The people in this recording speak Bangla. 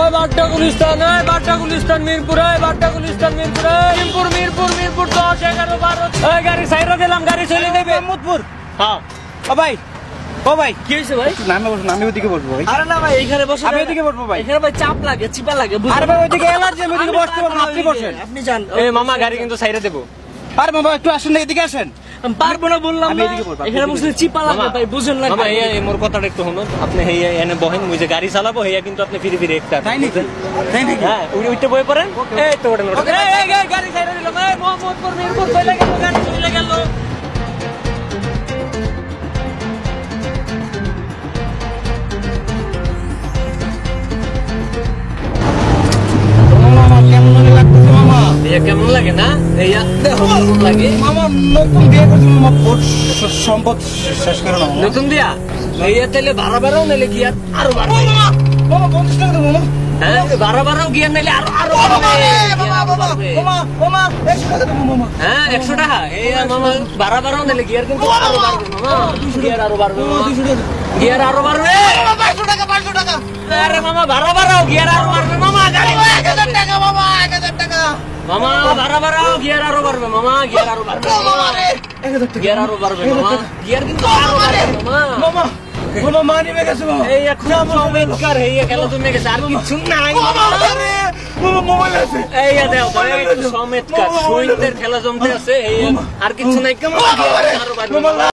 ওই বাড্ডা গুলিস্তান, ওই বাড্ডা গুলিস্তান মিরপুর, ওই বাড্ডা গুলিস্তান মিরপুর, মিরপুর মিরপুর মিরপুর 10 11 12। ওই গাড়ি সাইরা দিলাম, গাড়ি চলে যাবে মোহাম্মদপুর। হ্যাঁ ও ভাই, ও ভাই কি হইছে ভাই? নামে বসো, আমি ওদিকে বসবো ভাই। আরে না ভাই এইখানে বসো, আমি ওদিকে বসবো ভাই। এখানে ভাই চাপ লাগে, চিপা লাগে। আরে ভাই ওদিকে এলার্জি, আমি ওদিকে বসতে পারবো না, আপনি বসেন। আপনি যান। এই মামা গাড়ি কিন্তু সাইরা দেব। আরে মামা একটু আসেন না, এদিকে আসেন। আমি পারবো না বললাম না, এখানে বসলে চিপা লাগে ভাই, বুঝেন না। মামা এই মোর কথাটা একটু শুনুন, আপনি এই এনে বহেন, মুই যে গাড়ি চালাবো হেয়া কিন্তু আপনি ফিরে ফিরে একটা তাই নাকি? তাই নাকি? হ্যাঁ উইটা বই পড়েন। এই তো ওটা এই গাড়ি সাইরা দিলাম। এই মোহাম্মদপুর মিরপুর চলে গেল, গাড়ি চলে গেল। কেমন লাগে না? কেমন লাগে মামা? নতুন বিয়ে করছি মামা, সম্পদ শেষ করে না। নতুন বিয়া এইয়া তাইলে ভাড়া ভাড়াও নিলে কি আরো বাড়বে মামা? 50 টাকা দেবো মামা। হ্যাঁ ভাড়া ভাড়াও গিয়ে নিলে আরো আরো মামা 100 টাকা দেবো মামা। হ্যাঁ 100 টাকা এই মামা ভাড়া ভাড়াও নিলে গিয়ার কিন্তু আরো বাড়বে মামা। গিয়ার আরো বাড়বে মামা, 200 টাকা গিয়ার আরো বাড়বে। 500 টাকা 500 টাকা। আরে মামা ভাড়া ভাড়াও গিয়ার আরো বাড়বে মামা। গাড়ি 1000 টাকা মামা, 1000 টাকা মামা। ভাড়া ভাড়াও গিয়ার আরো বাড়বে মামা, গিয়ার আরো বাড়বে মামা। গিয়ার আরো বাড়বে মামা, গিয়ার কিন্তু আরো বাড়বে মামা। মামা মামা মানি মে গেছে মামা। এই এখন সমেত কর, এই খেলা তুমি গেছে আর কিছু নাই মামা। আরে মামা মোবাইল আছে, এই দাও একটু সমেত কর। সুইন্দের খেলা জমতে আছে, এই আর কিছু নাই। কেমন আরো বাড়বে মামা।